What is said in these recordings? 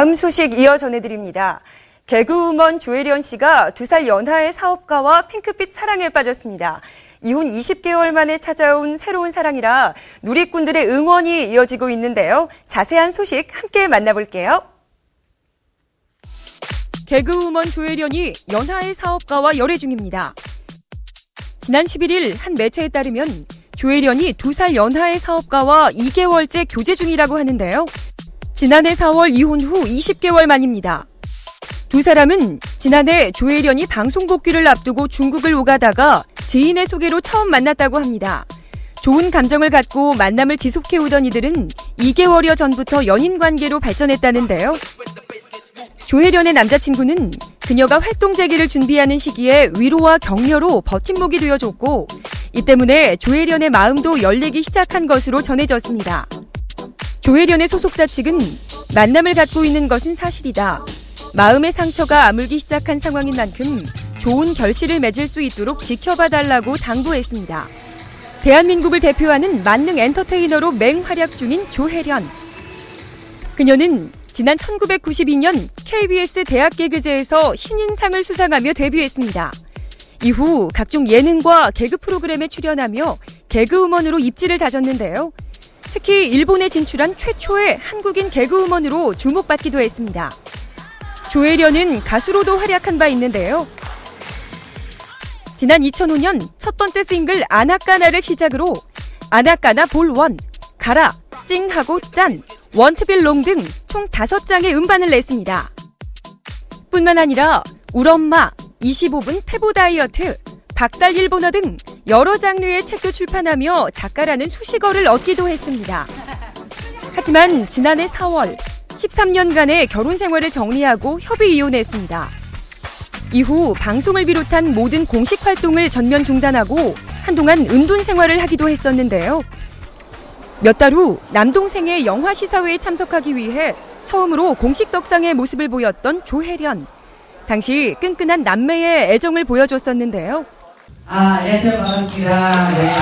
다음 소식 이어 전해드립니다. 개그우먼 조혜련 씨가 2살 연하의 사업가와 핑크빛 사랑에 빠졌습니다. 이혼 20개월 만에 찾아온 새로운 사랑이라 누리꾼들의 응원이 이어지고 있는데요. 자세한 소식 함께 만나볼게요. 개그우먼 조혜련이 연하의 사업가와 열애 중입니다. 지난 11일 한 매체에 따르면 조혜련이 2살 연하의 사업가와 2개월째 교제 중이라고 하는데요. 지난해 4월 이혼 후 20개월 만입니다. 두 사람은 지난해 조혜련이 방송 복귀를 앞두고 중국을 오가다가 지인의 소개로 처음 만났다고 합니다. 좋은 감정을 갖고 만남을 지속해오던 이들은 2개월여 전부터 연인 관계로 발전했다는데요. 조혜련의 남자친구는 그녀가 활동 재개를 준비하는 시기에 위로와 격려로 버팀목이 되어줬고 이 때문에 조혜련의 마음도 열리기 시작한 것으로 전해졌습니다. 조혜련의 소속사 측은 만남을 갖고 있는 것은 사실이다. 마음의 상처가 아물기 시작한 상황인 만큼 좋은 결실을 맺을 수 있도록 지켜봐달라고 당부했습니다. 대한민국을 대표하는 만능 엔터테이너로 맹활약 중인 조혜련. 그녀는 지난 1992년 KBS 대학개그제에서 신인상을 수상하며 데뷔했습니다. 이후 각종 예능과 개그 프로그램에 출연하며 개그우먼으로 입지를 다졌는데요. 특히 일본에 진출한 최초의 한국인 개그우먼으로 주목받기도 했습니다. 조혜련은 가수로도 활약한 바 있는데요. 지난 2005년 첫 번째 싱글 아나까나를 시작으로 아나까나 볼1, 가라, 찡하고 짠, 원트빌롱 등 총 5장의 음반을 냈습니다. 뿐만 아니라 울엄마, 25분 태보 다이어트, 박달 일본어 등 여러 장르의 책도 출판하며 작가라는 수식어를 얻기도 했습니다. 하지만 지난해 4월 13년간의 결혼 생활을 정리하고 협의 이혼했습니다. 이후 방송을 비롯한 모든 공식 활동을 전면 중단하고 한동안 은둔 생활을 하기도 했었는데요. 몇 달 후 남동생의 영화 시사회에 참석하기 위해 처음으로 공식석상의 모습을 보였던 조혜련. 당시 끈끈한 남매의 애정을 보여줬었는데요. 안녕하세요. 반갑습니다. 네.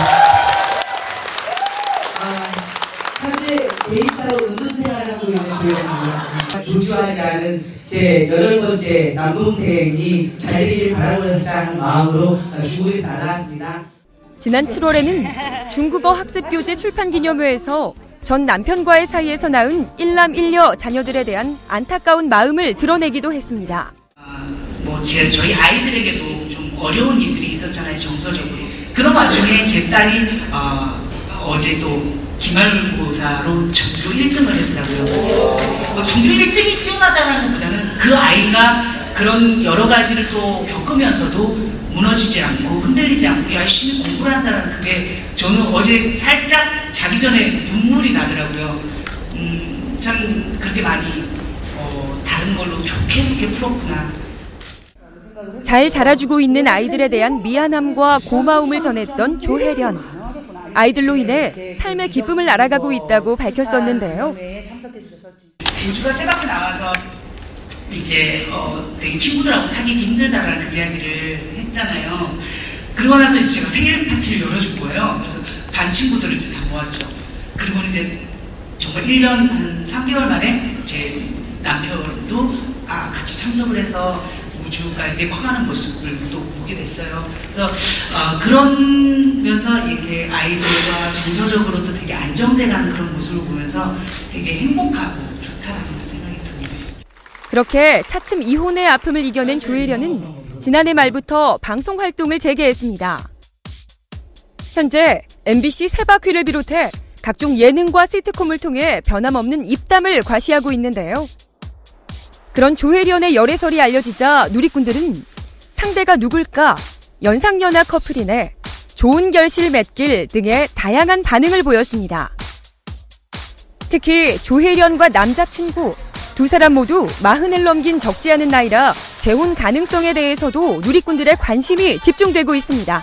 현재 개인사로 은둔생활을 하고 있는 조혜련입니다. 조주환이라는 제 8번째 남동생이 잘 되길 바라고자 마음으로 중국에서 날아왔습니다. 지난 7월에는 중국어 학습교재 출판 기념회에서 전 남편과의 사이에서 낳은 일남 일녀 자녀들에 대한 안타까운 마음을 드러내기도 했습니다. 저희 아이들에게도 좀 어려운 일들이 있었잖아요, 정서적으로. 그런 와중에 제 딸이 어제 또 기말고사로 전교 1등을 했더라고요. 전교 1등이 뛰어나다는 것보다는 그 아이가 그런 여러 가지를 또 겪으면서도 무너지지 않고 흔들리지 않고 열심히 공부를 한다는 그게 저는 어제 살짝 자기 전에 눈물이 나더라고요. 참 그렇게 많이 다른 걸로 좋게 이렇게 풀었구나. 잘 자라주고 있는 아이들에 대한 미안함과 고마움을 전했던 조혜련. 아이들로 인해 삶의 기쁨을 알아가고 있다고 밝혔었는데요. 우주가 새밖에 나와서 이제 되게 친구들하고 사귀기 힘들다라는 그 이야기를 했잖아요. 그러고 나서 이제 제가 생일 파티를 열어준 거예요. 그래서 반 친구들을 이제 다 모았죠. 그리고 이제 정말 1년 한 3개월 만에 제 남편도 같이 참석을 해서 우주가 이렇게 커가는 모습을 또 보게 됐어요. 그래서 그러면서 이렇게 아이들과 정서적으로도 되게 안정돼가는 그런 모습을 보면서 되게 행복하고 좋다라는 생각이 듭니다. 그렇게 차츰 이혼의 아픔을 이겨낸 조혜련은 지난해 말부터 방송 활동을 재개했습니다. 현재 MBC 새바퀴를 비롯해 각종 예능과 시트콤을 통해 변함없는 입담을 과시하고 있는데요. 그런 조혜련의 열애설이 알려지자 누리꾼들은 상대가 누굴까, 연상연하 커플이네, 좋은 결실 맺길 등의 다양한 반응을 보였습니다. 특히 조혜련과 남자친구, 두 사람 모두 40을 넘긴 적지 않은 나이라 재혼 가능성에 대해서도 누리꾼들의 관심이 집중되고 있습니다.